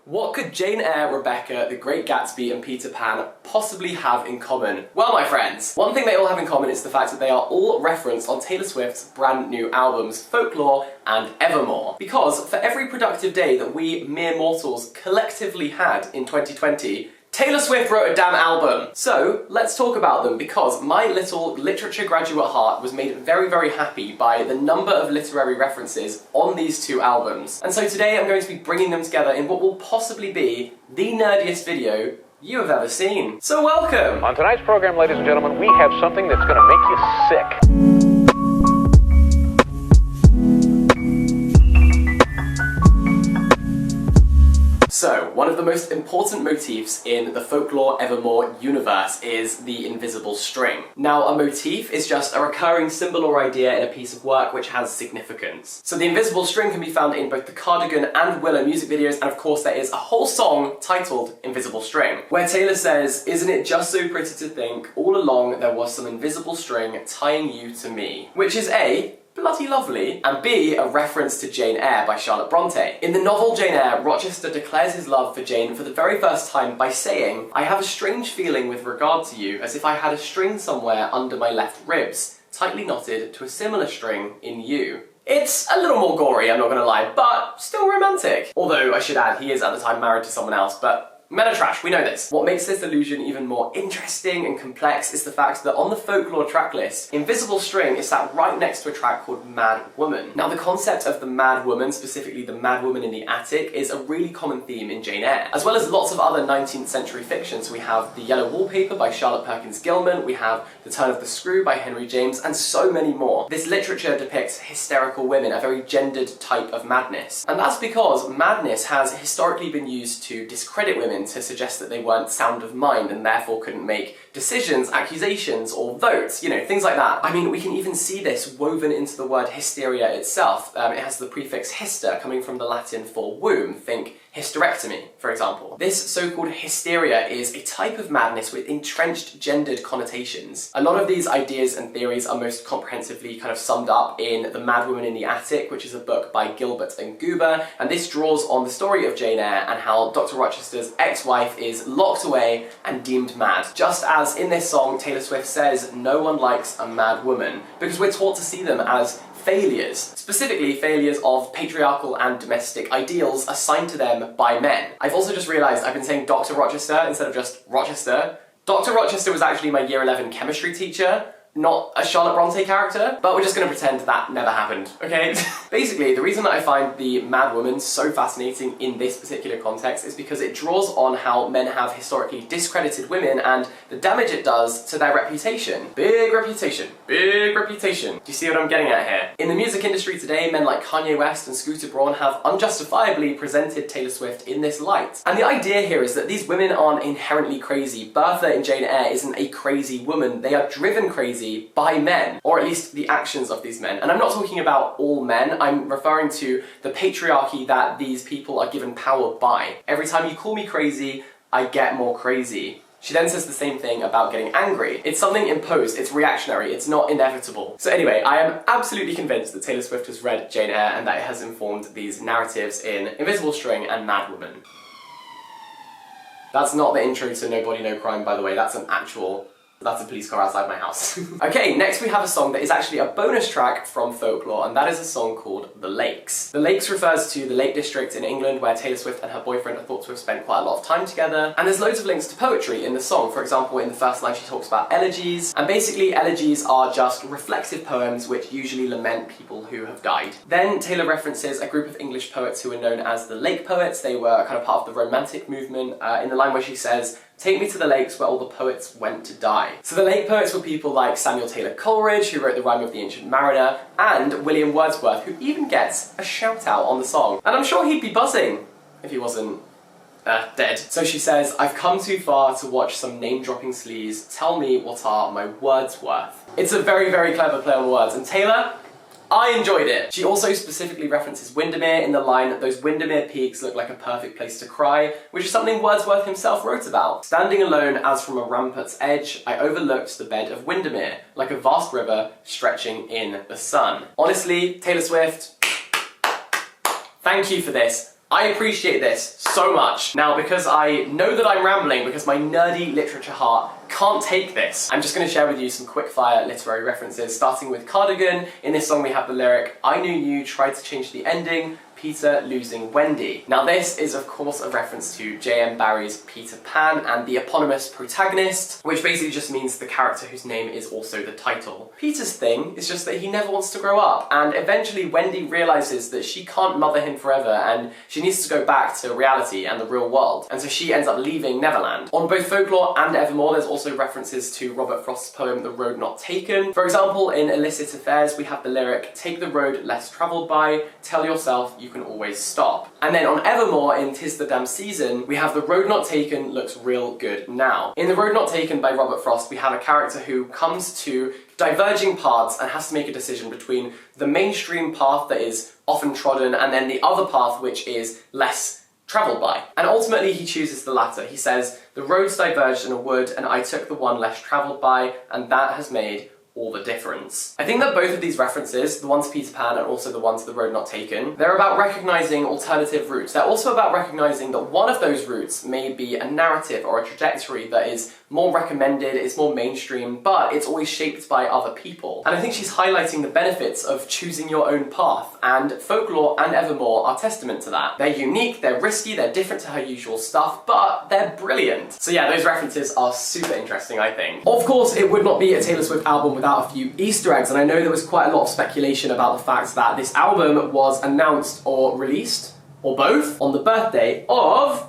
What could Jane Eyre, Rebecca, The Great Gatsby and Peter Pan possibly have in common? Well, my friends, one thing they all have in common is the fact that they are all referenced on Taylor Swift's brand new albums, Folklore and Evermore. Because for every productive day that we mere mortals collectively had in 2020, Taylor Swift wrote a damn album! So, let's talk about them because my little literature graduate heart was made very, very happy by the number of literary references on these two albums. And so today I'm going to be bringing them together in what will possibly be the nerdiest video you have ever seen. So welcome! On tonight's program, ladies and gentlemen, we have something that's gonna make you sick. So, one of the most important motifs in the Folklore Evermore universe is the invisible string. Now, a motif is just a recurring symbol or idea in a piece of work which has significance. So the invisible string can be found in both the Cardigan and Willow music videos, and of course there is a whole song titled Invisible String, where Taylor says, "Isn't it just so pretty to think, all along there was some invisible string tying you to me?" Which is A, bloody lovely, and B, a reference to Jane Eyre by Charlotte Bronte. In the novel Jane Eyre, Rochester declares his love for Jane for the very first time by saying, "I have a strange feeling with regard to you, as if I had a string somewhere under my left ribs, tightly knotted to a similar string in you." It's a little more gory, I'm not gonna lie, but still romantic. Although, I should add, he is at the time married to someone else, but men are trash, we know this. What makes this illusion even more interesting and complex is the fact that on the Folklore tracklist, Invisible String is sat right next to a track called Madwoman. Now the concept of the madwoman, specifically the madwoman in the attic, is a really common theme in Jane Eyre, as well as lots of other 19th century fiction. So we have The Yellow Wallpaper by Charlotte Perkins Gilman, we have The Turn of the Screw by Henry James, and so many more. This literature depicts hysterical women, a very gendered type of madness. And that's because madness has historically been used to discredit women, to suggest that they weren't sound of mind and therefore couldn't make decisions, accusations, or votes, you know, things like that. I mean, we can even see this woven into the word hysteria itself. It has the prefix hyster, coming from the Latin for womb. Think hysterectomy, for example. This so-called hysteria is a type of madness with entrenched gendered connotations. A lot of these ideas and theories are most comprehensively kind of summed up in The Madwoman in the Attic, which is a book by Gilbert and Goober, and this draws on the story of Jane Eyre and how Dr. Rochester's ex-wife is locked away and deemed mad. Just as in this song, Taylor Swift says, "No one likes a mad woman," because we're taught to see them as failures, specifically failures of patriarchal and domestic ideals assigned to them by men. I've also just realised I've been saying Dr. Rochester instead of just Rochester. Dr. Rochester was actually my year 11 chemistry teacher, not a Charlotte Bronte character, but we're just gonna pretend that never happened, okay? Basically, the reason that I find the madwoman so fascinating in this particular context is because it draws on how men have historically discredited women and the damage it does to their reputation. Big reputation, big reputation. Do you see what I'm getting at here? In the music industry today, men like Kanye West and Scooter Braun have unjustifiably presented Taylor Swift in this light. And the idea here is that these women aren't inherently crazy. Bertha in Jane Eyre isn't a crazy woman, they are driven crazy by men, or at least the actions of these men. And I'm not talking about all men, I'm referring to the patriarchy that these people are given power by. Every time you call me crazy, I get more crazy. She then says the same thing about getting angry. It's something imposed, it's reactionary, it's not inevitable. So anyway, I am absolutely convinced that Taylor Swift has read Jane Eyre and that it has informed these narratives in Invisible String and Madwoman. That's not the intro to No Body No Crime, by the way, that's a police car outside my house. Okay, next we have a song that is actually a bonus track from Folklore, and that is a song called The Lakes. The Lakes refers to the Lake District in England where Taylor Swift and her boyfriend are thought to have spent quite a lot of time together, and there's loads of links to poetry in the song. For example, in the first line she talks about elegies, and basically elegies are just reflexive poems which usually lament people who have died. Then Taylor references a group of English poets who are known as the Lake Poets. They were kind of part of the Romantic movement, in the line where she says, "Take me to the lakes where all the poets went to die." So the Lake Poets were people like Samuel Taylor Coleridge, who wrote the Rime of the Ancient Mariner, and William Wordsworth, who even gets a shout out on the song. And I'm sure he'd be buzzing if he wasn't dead. So she says, "I've come too far to watch some name-dropping sleaze. Tell me what are my words worth." It's a very, very clever play on words, and Taylor, I enjoyed it. She also specifically references Windermere in the line, "Those Windermere peaks look like a perfect place to cry," which is something Wordsworth himself wrote about. "Standing alone as from a rampart's edge, I overlooked the bed of Windermere, like a vast river stretching in the sun." Honestly, Taylor Swift, thank you for this. I appreciate this so much. Now, because I know that I'm rambling, because my nerdy literature heart can't take this, I'm just going to share with you some quick-fire literary references, starting with Cardigan. In this song we have the lyric, "I knew you tried to change the ending, Peter losing Wendy." Now this is of course a reference to J.M. Barrie's Peter Pan and the eponymous protagonist, which basically just means the character whose name is also the title. Peter's thing is just that he never wants to grow up, and eventually Wendy realises that she can't mother him forever and she needs to go back to reality and the real world, and so she ends up leaving Neverland. On both Folklore and Evermore there's also references to Robert Frost's poem The Road Not Taken. For example, in Illicit Affairs we have the lyric, "Take the road less travelled by, tell yourself you can always stop." And then on Evermore in 'Tis the Damn Season, we have "The road not taken looks real good now." In The Road Not Taken by Robert Frost, we have a character who comes to diverging paths and has to make a decision between the mainstream path that is often trodden and then the other path which is less travelled by. And ultimately he chooses the latter. He says, "The roads diverged in a wood and I took the one less travelled by, and that has made all the difference." I think that both of these references, the one to Peter Pan and also the one to The Road Not Taken, they're about recognising alternative routes. They're also about recognising that one of those routes may be a narrative or a trajectory that is more recommended, it's more mainstream, but it's always shaped by other people. And I think she's highlighting the benefits of choosing your own path, and Folklore and Evermore are testament to that. They're unique, they're risky, they're different to her usual stuff, but they're brilliant. So yeah, those references are super interesting, I think. Of course, it would not be a Taylor Swift album without a few Easter eggs, and I know there was quite a lot of speculation about the fact that this album was announced or released, or both, on the birthday of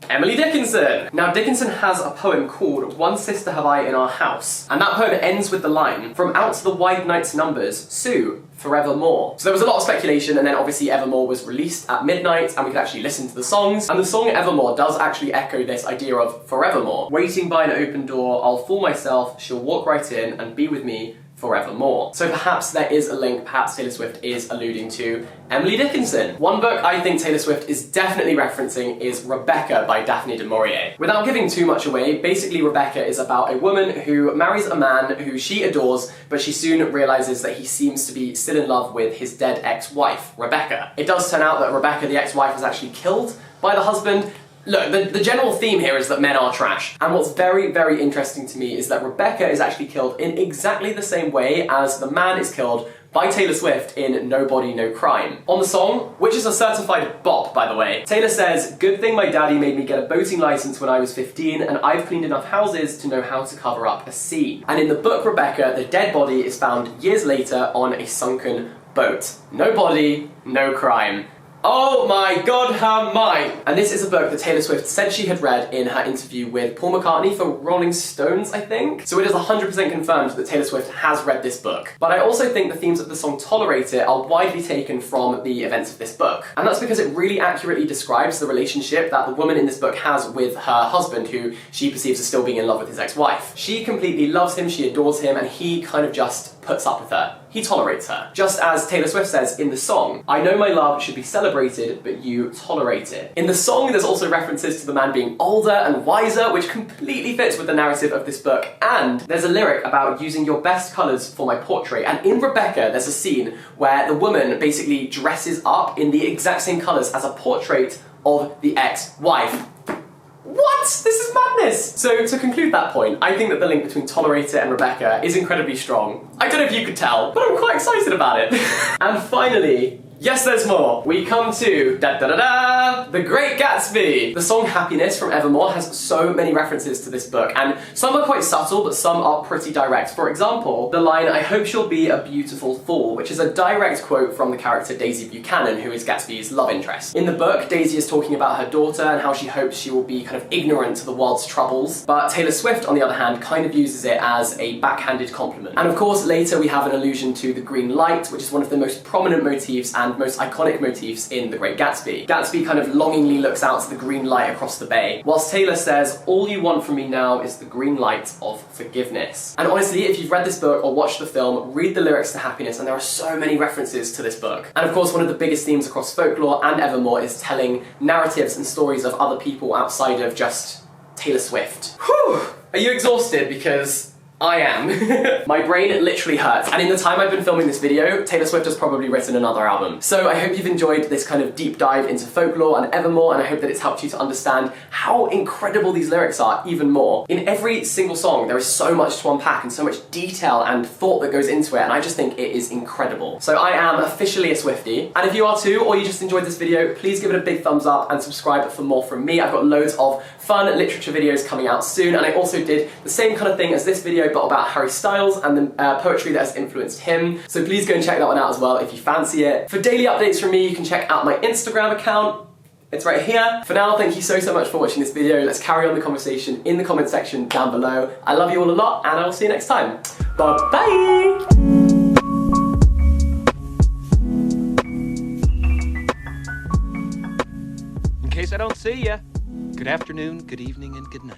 Emily Dickinson. Now Dickinson has a poem called "One Sister Have I in Our House," and that poem ends with the line, "From out the wide night's numbers, Sue, forevermore." So there was a lot of speculation, and then obviously Evermore was released at midnight and we could actually listen to the songs, and the song Evermore does actually echo this idea of forevermore. "Waiting by an open door, I'll fool myself, she'll walk right in and be with me forevermore." So perhaps there is a link, perhaps Taylor Swift is alluding to Emily Dickinson. One book I think Taylor Swift is definitely referencing is Rebecca by Daphne du Maurier. Without giving too much away, basically Rebecca is about a woman who marries a man who she adores, but she soon realises that he seems to be still in love with his dead ex-wife, Rebecca. It does turn out that Rebecca, the ex-wife, was actually killed by the husband. Look, the general theme here is that men are trash. And what's very, very interesting to me is that Rebecca is actually killed in exactly the same way as the man is killed by Taylor Swift in No Body, No Crime. On the song, which is a certified bop, by the way, Taylor says, "Good thing my daddy made me get a boating license when I was 15, and I've cleaned enough houses to know how to cover up a scene." And in the book Rebecca, the dead body is found years later on a sunken boat. No body, no crime. Oh my god, her mind! And this is a book that Taylor Swift said she had read in her interview with Paul McCartney for Rolling Stones, I think. So it is 100% confirmed that Taylor Swift has read this book. But I also think the themes of the song Tolerate It are widely taken from the events of this book. And that's because it really accurately describes the relationship that the woman in this book has with her husband, who she perceives as still being in love with his ex-wife. She completely loves him, she adores him, and he kind of just puts up with her. He tolerates her. Just as Taylor Swift says in the song, "I know my love should be celebrated, but you tolerate it." In the song, there's also references to the man being older and wiser, which completely fits with the narrative of this book. And there's a lyric about using your best colours for my portrait. And in Rebecca, there's a scene where the woman basically dresses up in the exact same colours as a portrait of the ex-wife. What? This is madness! So to conclude that point, I think that the link between Tolerate It and Rebecca is incredibly strong. I don't know if you could tell, but I'm quite excited about it. And finally, yes, there's more. We come to The Great Gatsby. The song Happiness from Evermore has so many references to this book, and some are quite subtle, but some are pretty direct. For example, the line, "I hope she'll be a beautiful fool," which is a direct quote from the character Daisy Buchanan, who is Gatsby's love interest. In the book, Daisy is talking about her daughter and how she hopes she will be kind of ignorant to the world's troubles, but Taylor Swift, on the other hand, kind of uses it as a backhanded compliment. And of course, later we have an allusion to the green light, which is one of the most prominent motifs and most iconic motifs in The Great Gatsby. Gatsby kind of longingly looks out to the green light across the bay, whilst Taylor says, "All you want from me now is the green light of forgiveness." And honestly, if you've read this book or watched the film, read the lyrics to Happiness, and there are so many references to this book. And of course, one of the biggest themes across Folklore and Evermore is telling narratives and stories of other people outside of just Taylor Swift. Whew! Are you exhausted? Because I am. My brain literally hurts, and in the time I've been filming this video, Taylor Swift has probably written another album. So I hope you've enjoyed this kind of deep dive into folklore and evermore, and I hope that it's helped you to understand how incredible these lyrics are even more. In every single song, there is so much to unpack and so much detail and thought that goes into it, and I just think it is incredible. So I am officially a Swiftie, and if you are too, or you just enjoyed this video, please give it a big thumbs up and subscribe for more from me. I've got loads of fun literature videos coming out soon, and I also did the same kind of thing as this video, but about Harry Styles and the poetry that has influenced him. So please go and check that one out as well if you fancy it. For daily updates from me, you can check out my Instagram account. It's right here. For now, thank you so much for watching this video. Let's carry on the conversation in the comment section down below. I love you all a lot, and I will see you next time. Bye-bye! In case I don't see ya, good afternoon, good evening, and good night.